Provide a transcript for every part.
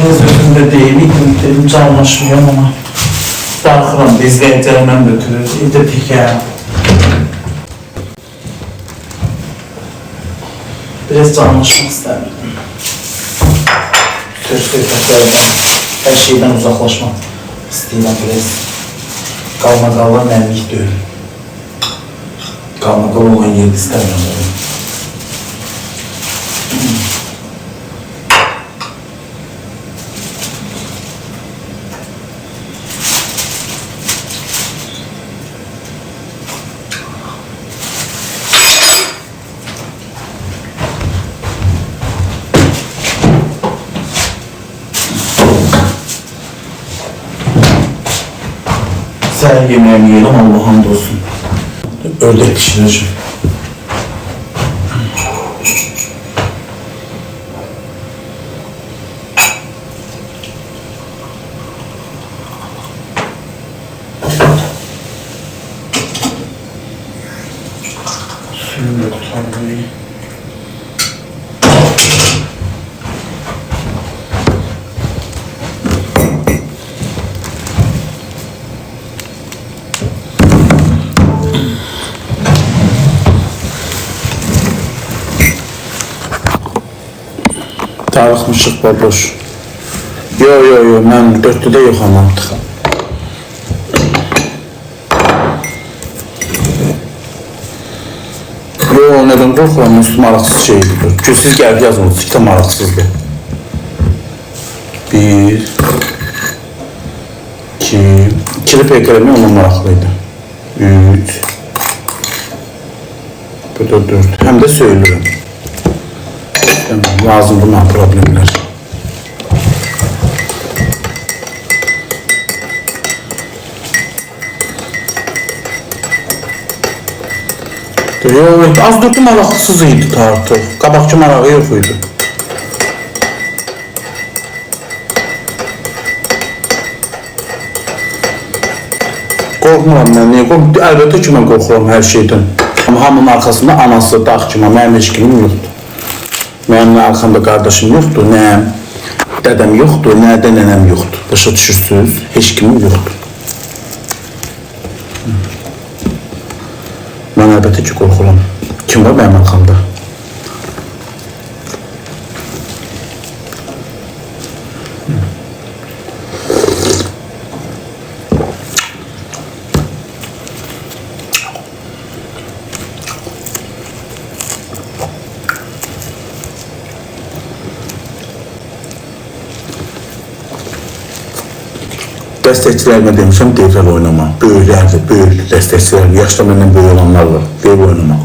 Biraz özümdə deyim, dedim canlaşmıyorum ama darxıram, bezləyəcəyimdən götürür, evdə tikəyəm. Biraz canlaşmaq istəmirdim. Söz-söhbətlərimdən, hər şeydən uzaqlaşmaq istəyirəm biraz. Qalma-qalla mənlik deyil. Qalma-qalla olan yerdə istəmirəm. Sen yemeğimi yiyelim, Allah'a hamdolsun. Ördek pişireceğim. Suyunu da tutalım. Darıxmışıq baboş. Yo, mən 4-də yoxam artıq. Yo, nədən qorxuram, üstü maraqsız şeydir. Gözsüz gəldi yazmır, fikdə maraqsızdır. 1, 2, ikili peykerimi onun maraqlıydı. 3, bu da 4, həm də söylürüm. Lazım buna problemler. Yok, az dörtü maraqsız idi artık. Qabaqçı marağı yok idi. Qorxmuram mən, niyə qorxmuram? Əlbəttə ki, mən qorxuram hər şeydən. Amma hamının arkasında anası, dağ kimi, mənim heç kimim yoxdur. Mənim arxamda qardaşım yoxdur, nə dədəm yoxdur, nə də nənəm yoxdur. Başa düşürsünüz, heç kimim yoxdur. Mən əlbəttə ki, qorxuram. Kim var mənim arxamda? Dəstəkçilərime demişəm, devral oynama. Böyüklərdir, böyük dəstəkçilər, yaşda məndən böyük olanlar var, devral oynama.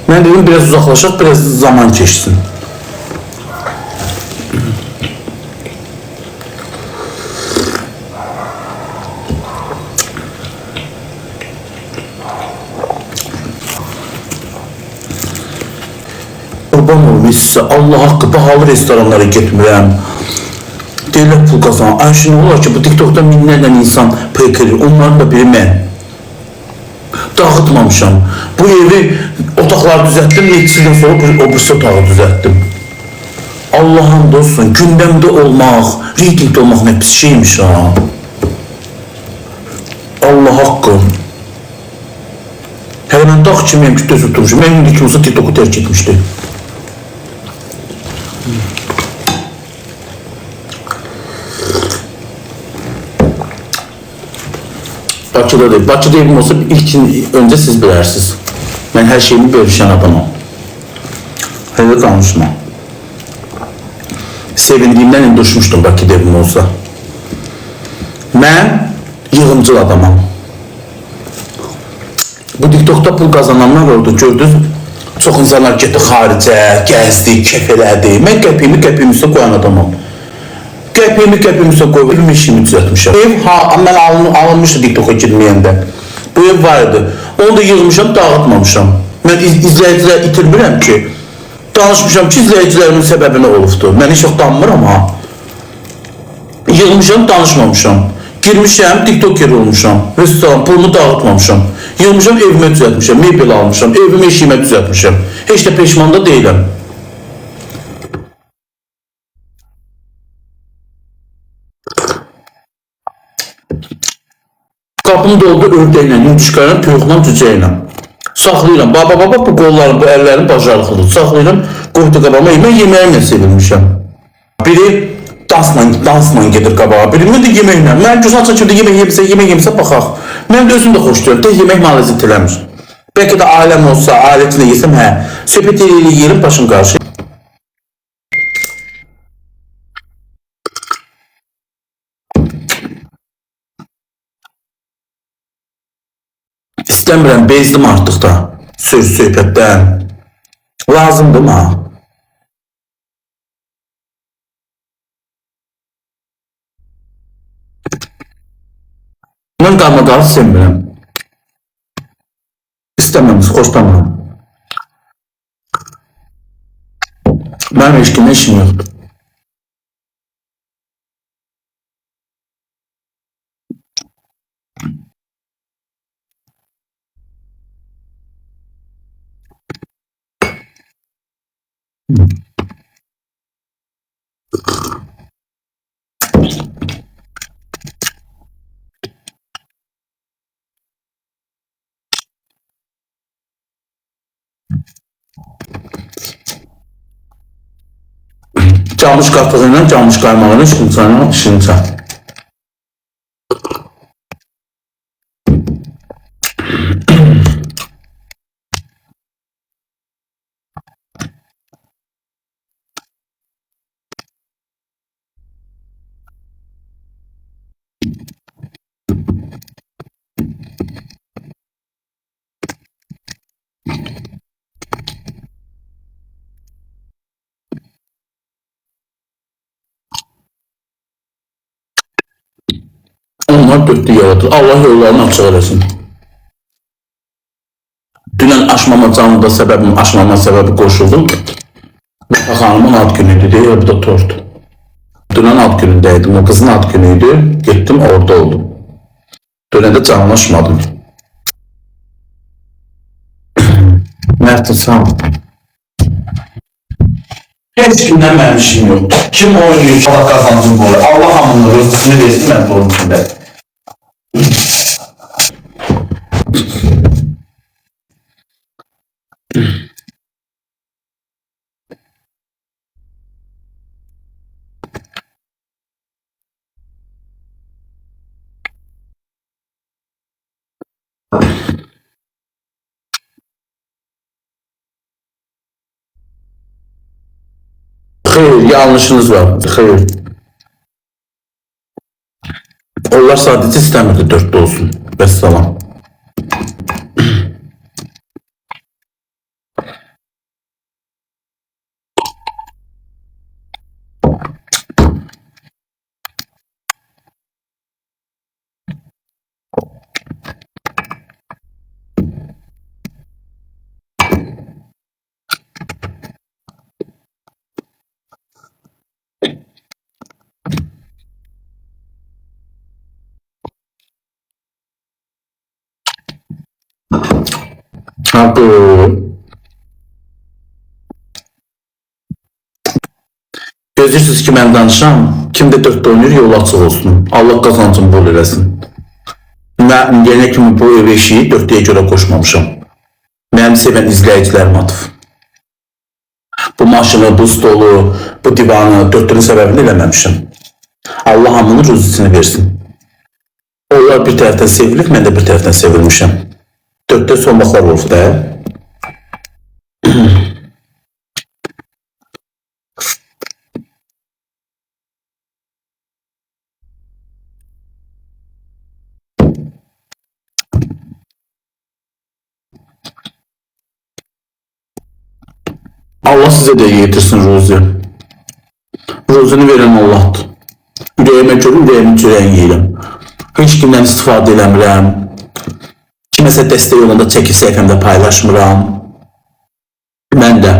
Ben dedim biraz uzaklaşak, biraz zaman geçsin. Kurban olum size, Allah hakkı pahalı restoranlara gitmirəm. Deyirlər pul kazan. Ay şimdi olar ki bu TikTok'ta minlərlə insan peykerir, onların da biri mən. Dağıtmamışam. Bu evi, otaqları düzəltdim, neçədən sonra o birisi otağı düzəltdim. Allah'ım dostum, gündəmdə olmaq, reytingdə olmaq nə pis şeymiş ha. Allah haqqı. Hələ mən dağ kimiyəm ki, düz oturmuşum. Mən indi kimsə TikTok'u tərk etmişdi. Bakıda değil. Bakıda evim olsa ilk önce siz bilərsiniz. Ben her şeyimi bölüşən adamım. Hele kalmışma. Sevindiğimden indi uçmuştum Bakıda evim olsa. Ben yığımcıl adamım. Bu TikTok'ta pul kazananlar oldu, gördünüz. Çox insanlar getdi xaricə, gəzdi, kef elədi. Mən qəpiyimi üstə qoyan adamım. Qəpiyimi üstə qoyub, işimi düzəltmişəm. Ev, mən alınmışdı TikTok'a girməyəndə. Bu ev var idi. Onu da yığmışam, dağıtmamışam. Mən izləyicilər itirmirəm ki, danışmışam ki, izləyicilərimin səbəbi nə olubdu. Mən heç vaxt danmıram ha. Yığmışam, danışmamışam. Girmişəm, tiktoker olmuşam. Restoran, pulumu dağıtmamışam. Yığmışam, evimə düzəltmişəm, mebel almışam, evimi eşiyimə düzəltmişəm. Heç də peşman da deyiləm. Qapım doldu ördəklə, yumuşqayla, toyuqla, cücəylə. Saxlayıram, baba, bu qollarım, bu əllərim bacarıqlıdır. Saxlayıram, qoydu qabama, mən yeməyimlə sevilmişəm. Biri dansla gedir qabağa, biri mən də yeməklə. Mən gözəl çəkimdə yemək yemsə baxaq. Mən də özüm də xoşlayıram, tək yemək malazit eləmir. Bəlkə də ailəm olsa, ailə içində yesəm, hə, söhbət yerim başım qarşı. İstəmirəm, bezdim artıq da söhbətdən. Lazımdır mı? Mən qarmaqarı sevmirəm. İstəmirəm, xoşlamıram. Mənim heç kimlə işim yoxdur. Camış qatığıyla, camış qaymağıyla işinəcəm. Onlar dörtlü yaradır. Allah yollarını açıq eləsin. Dünən aşmama canlıda aşmama səbəbi qoşuldum. Xanımın ad günüydü deyə, bu da tort. Dünən ad günündəydim, o qızın ad günüydü. Getdim, orada oldum. Dünən də canlaşmadım. Mərtin sağ ol. Heç kimdən mənim işim yoxdur. Kim oynayır, Allah qazancım olur. Allah hamının rızısını versin, mən bunun içində. Xeyr, yanlışınız var. Xeyr. Onlar sadəcə istəmirdi dörtlü olsun. Vəssalam. Hakkı. Gözləyirsiniz ki, mən danışam, kim də dörtdə oynayır, yol açıq olsun. Allah qazancını bol eləsin. Mən yenə kimi bu ev eşiyi dörtdəyə görə qoşmamışam. Mənim sevən izləyicilərim atıb. Bu maşını, bu stolu, bu divanı dörtdünün səbəbini eləməmişim. Allah hamının rüzisini versin. Onlar bir tərəfdən sevilib, mən də bir tərəfdən sevilmişəm. Dörtdə son vaxtlar olub da. Allah sizə də yetirsin Ruzi. Ruzini verən Allahdır. Ürəyimə görə ürəyimin çörəyini yeyirəm. Heç kimdən istifadə eləmirəm. Kiməsə dəstək olanda çəkib səhifəmdə paylaşmıram. Mən də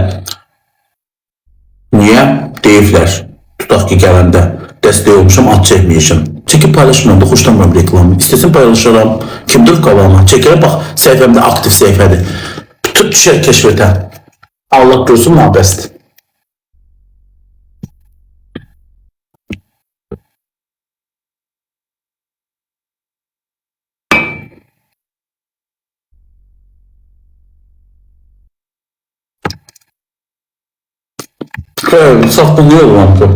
niyə deyiblər, tutaq ki gələndə dəstək olmuşam, ad çəkməyəcəm. Çəkib paylaşmıram da, xoşlanmıram reklamı. İstəsin paylaşıram, kimdir qabağıma. Çəkirəm, bax, səhifəmdə aktiv səhifədir. Tut düşər kəşfətə. Allah görsün, məbəsdir. Sattım niye olmadı?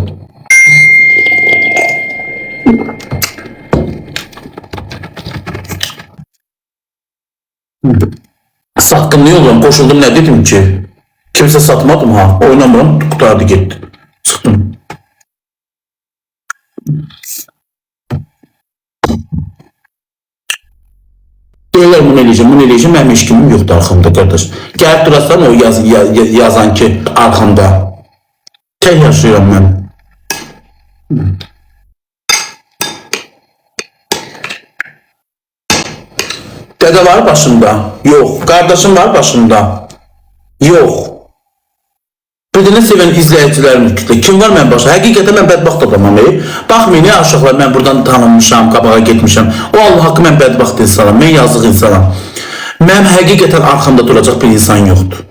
Sattım niye olmadı? Koşuldum ne dedim ki? Kimse satmadım ha. Oynamıram, kurtardı gitti. Çıktım. Deyirlər bunu eləyəcəm, mənim heç kimim yoxdur arxamda qardaş. Gəlib durarsan o yazan ki arxamda. Tek yaşıyorum ben. Dede var başımda. Yok. Kardeşim var başımda. Yok. Bir de ne seven izleyicilerim kitle. Kim var ben başa? Hakikaten ben bedbaxt adamım. Bakmayın ya aşağılar ben buradan tanınmışam, kabağa gitmişim. O Allah hakkı ben bedbaxt insanım. Ben yazık insanım. Benim hakikaten arkamda duracak bir insan yoktur.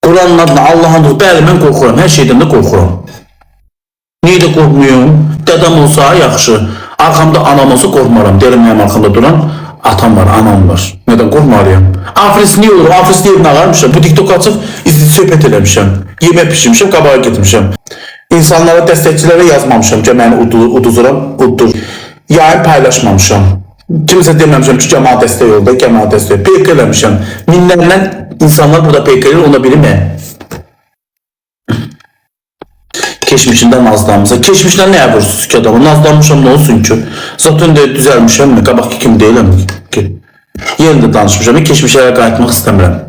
Kur'an'ın adına Allah'ın adına bəli mən qorxuram, hər şeydən də qorxuram. Niyə də qorxmuyum? Dədəm olsa yaxşı, arxamda anam olsa qorxmaram. Deyirəm mənim arxamda duran atam var, anam var. Nədən qorxmalıyam? Afris niyə olur? Afris deyib nağarmışam. Bu TikTok açıb söhbət eləmişəm. Yemək pişirmişəm, qabağa getmişəm. İnsanlara, dəstəkçilərə yazmamışam ki, məni uddur. Yayın paylaşmamışam. Kimsə deməmişəm ki, cəmaat dəstək yolda, cəmaat dəstək. Peyk eləmişəm. Minlərlə insanlar burada peyk edir, ona biri mən. Keçmişindən nazlanmışam. Keçmişdən nəyə vursunuz ki adamı? Nazlanmışam, nə olsun ki? Zaten də düzəlmişəm mi? Qabaqki kim deyiləm ki? Yerində danışmışam. Keçmişlərə qayıtmaq istəmirəm.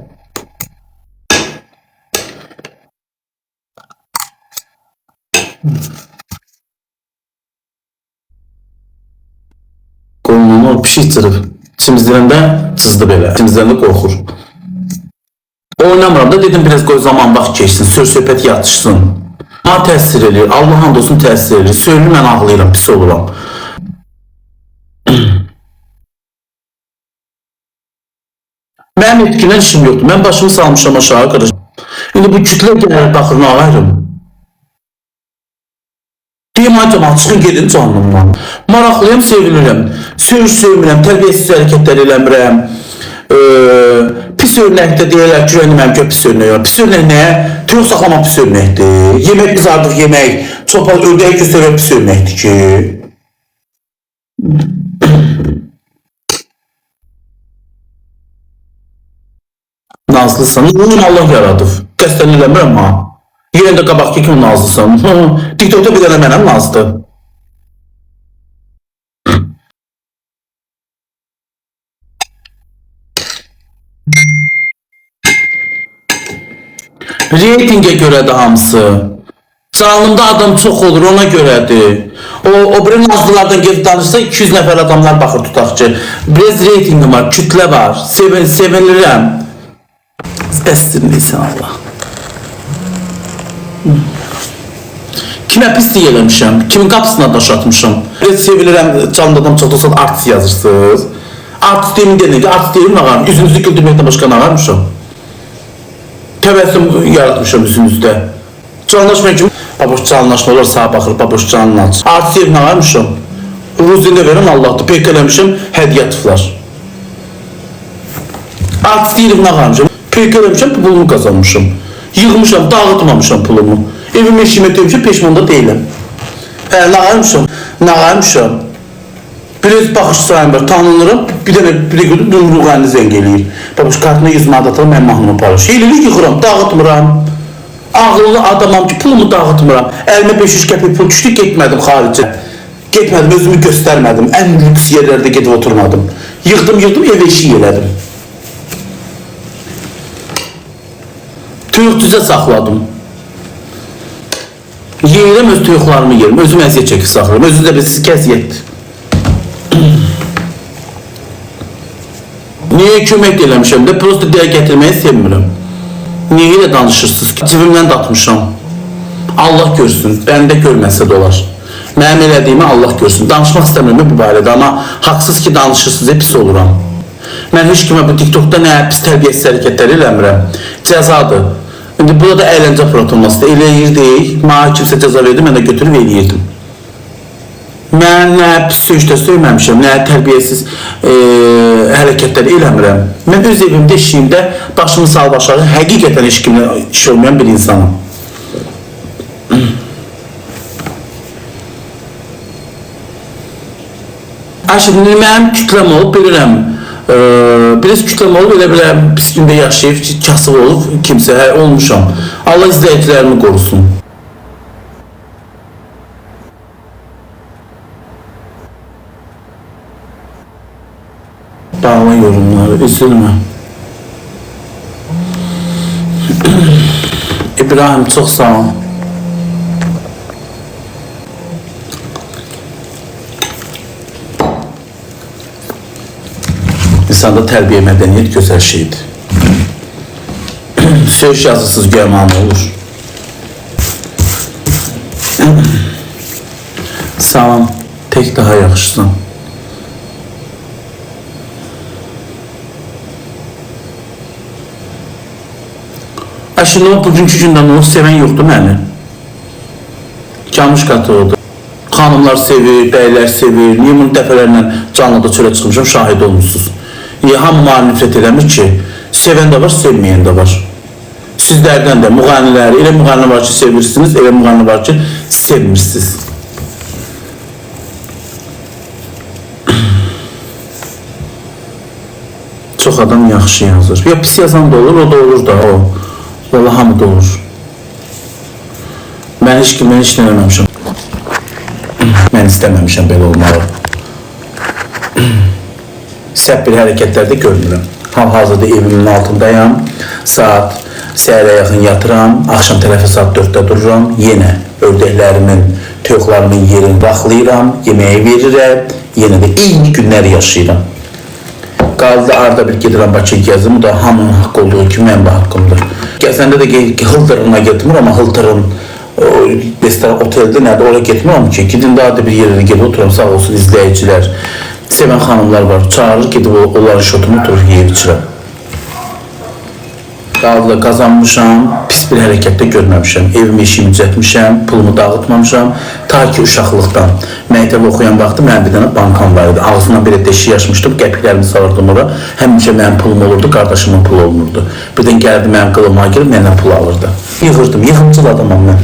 Qolunu pişik cırıb. İçimizlərində cızdı belə. İçimizlərində qorxur. Oynamıram da dedim biraz qoy zaman vaxt keçsin. Söz-söhbət yatışsın. Bana təsir edir. Allah'ın olsun təsir edir. Söylü mən ağlayıram, pis oluram. Mənim etkindən işim yoxdur. Mən başımı salmışam aşağı arkadaşım. İndi bu kütlə gəlir, baxır, nə ağayırım. Deyim acaba, çıxın gedin canımdan. Maraqlıyam, sevinirəm. Sevmirəm, tərbiyəsiz hərəkətlər eləmirəm. Pis örnəkdə deyirlər ki, mən pis örnək. Pis örnək nəyə? Tüyün saxlama pis örnəkdir. Yemək biz artıq yemək. Çopal ördəyi göstərək pis örnəkdir ki. Nazlısan. Bunu Allah yaradıb. Qəsdən eləmirəm ha. Yerində qabaqki kimi nazlısan. TikTok'da bir dənə mənəm nazlı. Reytingə görədir hamısı. Canlımda adam çox olur, ona görədir. O biri nazlılardan gedib danışsa 200 nəfər adamlar baxır tutaq ki. Biraz reytingim var, kütlə var. Sevinirəm. Bəsdirməyəsən Allah. Kimə pislik eləmişəm? Kimin qapısına daş atmışam? Biraz sevinirəm, canlı adam çoxdursa artist yazırsınız. Artist deyimin deyilin ki, artist deyilin ağarım. Üzünüzü güldürməkdən başqa ağarmışam. Təbəssüm yaratmışam üzünüzdə. Canlaşmayın ki, baboş canlaşma olur, sağa baxır, baboş canlaç. Artist deyilin ağarmışam. Ruzində verən Allah'dır, peyk eləmişəm, hədiyə atıflar. Artist deyilin ağarmışam. Peyk eləmişəm, pulumu qazanmışam. Yığmışam, dağıtmamışam pulumu. Evime işime demişim, peşmanda deyiləm. Nağaymışam. Biraz baxış sayım var, tanınırım. Bir dənə bir gördüm, Nurluğanı zəng eləyir. Babuş, kartına 100 manat atalım, mən mahnımı paylaş. Eləlik yıxıram, dağıtmıram. Ağıllı adamam ki, pulumu dağıtmıram. Əlimə 500 qəpik pul düşdü, getmədim xaricə. Getmədim, özümü göstərmədim. Ən lüks yerlərdə gedib oturmadım. Yığdım, ev eşiyi elədim. Tüyük düzə saxladım. Yeyirəm, öz tüyüklarımı yerim, özüm əziyyət çəkib saxlayırım. Özü də bir sizə əziyyətdir. Niye kömək eləmişəm də, prosto dilə gətirməyi sevmirəm. Niyə elə danışırsınız ki? Cibimdən datmışam. Allah görsün, bəndə görməsə də olar. Mənim elədiyimi Allah görsün. Danışmaq istəmirəm bu barədə, amma haqsız ki danışırsınız, pis oluram. Mən heç kimə bu TikTokda nə pis tərbiyəsiz hərəkətlər eləmirəm. Cəzadır. İndi burada əyləncə platformasında eləyirdik. Mənə kimsə cəza verdi, mən də götürüb eləyirdim. Mən nə pis sözdə söyləməmişəm, nə tərbiyəsiz hərəkətlər eləmirəm. Mən öz evimdə, işimdə başımı salıb aşağı, həqiqətən heç kimlə iş olmayan bir insanım. Şimdi mənim kütləm olub, bilirəm, biraz kütləm olub, elə biləm, pis gündə yaşayıb, kasıb olub, kimsə olmuşam. Allah izləyicilərimi qorusun. Bağla yorumları, üzülmə. İbrahim, çox sağ ol. İnsanda tərbiyə, mədəniyyət gözəl şeydir. Söz yazısız görməm olur. Sağ ol, tək daha yaxşısan. Şimdi o bugünkü gündən onu sevən yoxdur məni. Camış qatı oldu. Xanımlar sevir, bəylər sevir. Niyə bunu dəfələrlə canlıda çölə çıxmışam, şahid olmuşsunuz. Niyə hamı mənə nifrət eləmir ki? Sevən də var, sevməyən də var. Sizlərdən də müğənniləri, elə müğənni var ki sevirsiniz, elə müğənni var ki sevmirsiniz. Çox adam yaxşı yazır. Ya pis yazan da olur, o da olur da o. Valla hamı da olur. Mən heç kimdən heç eləməmişəm. Mən istəməmişəm belə olmalı. Səhv bir hərəkətlərdə görmürəm. Hal-hazırda evimin altındayam. Saat səhərə yaxın yatıram. Axşam tərəfi saat 4-də dururam. Yenə ördəklərimin, toyuqlarımın yerini vaxlayıram. Yeməyi verirəm. Yenə də eyni günləri yaşayıram. Qaldı arada bir gedirəm Bakıya gəzim. Bu da hamının haqqı olduğu kimi mənim haqqımdır. Gəzəndə də Hıltırına getmir, amma Hıltırın restoran, otelde nədir, oraya getmirəm ki, gidin daha da bir yerine gedib oturam, sağ olsun izləyicilər. Sevən xanımlar var, çağırır, gedib onların şotunu oturur, yeyib içirəm. Qaldı da qazanmışam, pis bir hərəkətdə görməmişəm, evimi işimi düzəltmişəm, pulumu dağıtmamışam. Ta ki uşaqlıqdan, məktəb oxuyan vaxtı mənim bir dənə bankam var idi. Ağzından bir deşik yaşmışdım, qəpiklərimi salırdım ora. Həmişə mənim pulum olurdu, qardaşımın pulu olmurdu. Birdən gəldi mənim qılıma girib, məndən pul alırdı. Yığırdım, yığımcıl adamam mən.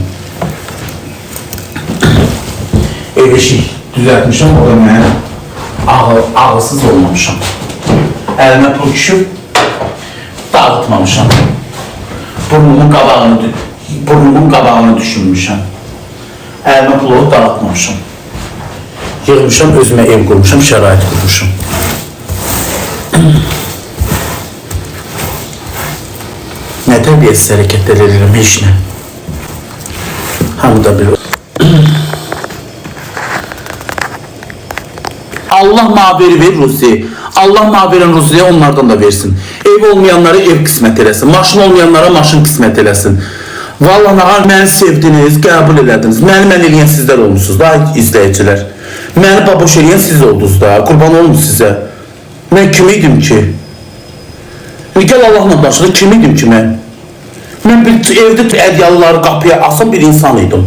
Ev işi düzəltmişəm, o da mən ağılsız olmamışam. Əlimə pul düşüb, dağıtmamışam. Burnumun qabağını düşünmüşəm. Əlimə pul olub dağıtmamışam. Yığmışam, özümə ev qurmuşam, şərait qurmuşam. Nə tərbiyəsiz hərəkətlər edirəm, heç nə. Hamı da bir... Allah maveri ver Rusiya. Allah maveren Rusiya onlardan da versin. Ev olmayanlara ev qismət eləsin. Maşın olmayanlara maşın qismət eləsin. Vallahi nahar məni sevdiniz, qəbul elədiniz. Mən eləyən sizlər olmuşsunuz da izləyicilər. Məni baboş eləyən siz oldunuz da. Qurban olun sizə. Mən kim idim ki? Gəl Allahla başlayır, kim idim ki mən? Mən bir evdə ədyalıları qapıya asan bir insan idim.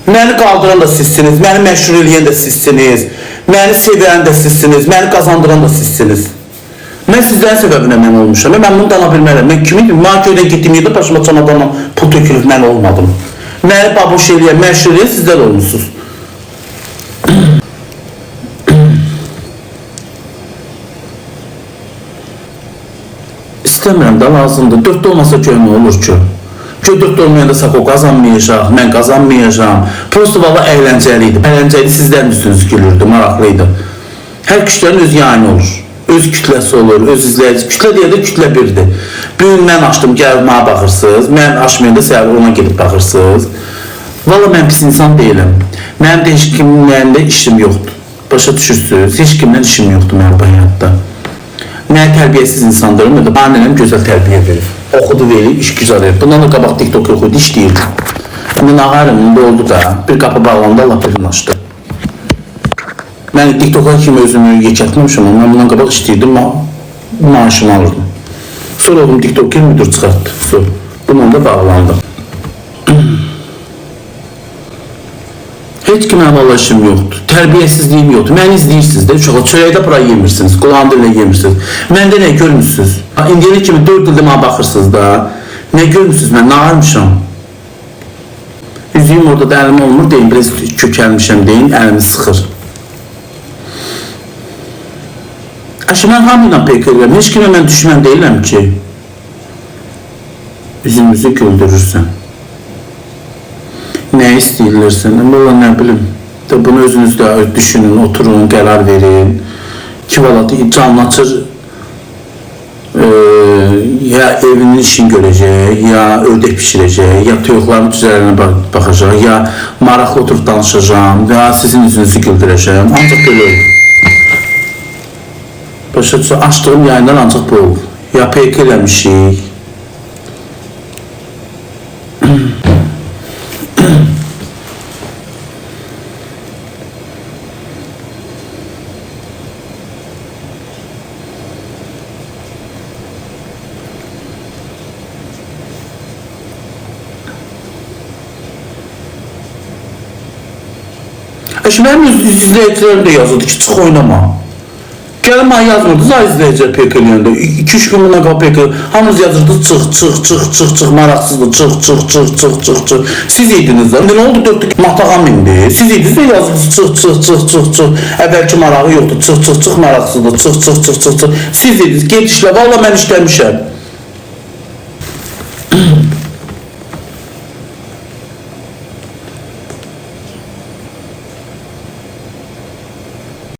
Məni qaldıran da sizsiniz, məni məşhur eləyən də sizsiniz, məni sevən də sizsiniz, məni qazandıran da sizsiniz. Mən sizlərin səbəbinə mən olmuşam, mən bunu dana bilmərəm. Mən kim idim? Mən köydən getdiyim yerdə başıma çamadanla pul tökülüb mən olmadım. Məni baboş eləyən, məşhur eləyən sizlər olmuşsunuz. İstəmirəm də lazımdır. 4'də olmasa göy nə olur ki? Göy 4'də olmayanda Sako qazanmayacaq, mən qazanmayacağım. Prosto valla əyləncəliydi. Əyləncəli sizlərin üstünüz gülürdü, maraqlıydı. Hər kütlərin öz yayını olur. Öz kütləsi olur, öz izləyici. Kütlə deyə də kütlə birdir. Bugün mən açdım, gəlib mənə baxırsınız. Mən açmayanda səhər ona gedib baxırsınız. Valla mən pis insan deyiləm. Mənim də heç kimin mənimlə işim yoxdur. Başa düşürsünüz, heç kimdən işim yoxdur mənim bu həyatda. Mən tərbiyəsiz insandırım, ya da bana nənəm gözəl tərbiyə verir. Oxudu verir, iş güzel verir. Bundan da qabaq TikTok yoxuydu, işləyirdi. Mən ağarımında oldu da, bir qapı bağlandı, Allah birini açdı. Mən TikTok'a kimi özümü yekətməmişim, amma mən bundan qabaq işləyirdim, maaşımı alırdım. Sonra oğlum TikTok müdür çıxartdı, bundan da bağlandı. Heç kimə havalaşım yoxdur, tərbiyəsizliyim yoxdur. Məni izləyirsiniz də, çörəkdə bura yemirsiniz, qulağın dilinə yemirsiniz. Məndə nə görmürsünüz? İndiyənə kimi 4 ildə mənə baxırsınız da, nə görmürsünüz, mən nə ağırmışam? Üzüyüm orada da əlim olmur, deyin, biraz kökəlmişəm, deyin, əlimi sıxır. Əşi, mən hamıyla peyk edirəm, heç kimə mən düşmən deyiləm ki, üzümüzü güldürürsən. Nə istəyirlər səndən? Valla nə bilim. Bunu özünüz də düşünün, oturun, qərar verin. Ki valla canlı açır, ya evinin işini görəcək, ya ördək pişirəcək, ya toyuqların düzələrinə baxacaq, ya maraqlı oturub danışacağım, ya sizin üzünüzü güldürəcəm. Ancaq belə olur. Başa düşün, açdığım yayınlar ancaq bu olur. Ya peyk eləmişik, Şimdi benim izleyicilerim de yazırdı ki çık oynama. Gəlin bana yazmırdı da izleyiciler pek eləyəndə. 2-3 gün bundan qabaq pek eləyəndə. Hamınız yazırdı çıx, maraqsızdı, çıx. Siz idiniz de. Ne oldu dörtlük matağam indi. Siz idiniz de yazırdı çıx. Əvvəlki marağı yoxdur, çıx, maraqsızdı, çıx. Siz idiniz, get işlə, valla mən işləmişəm.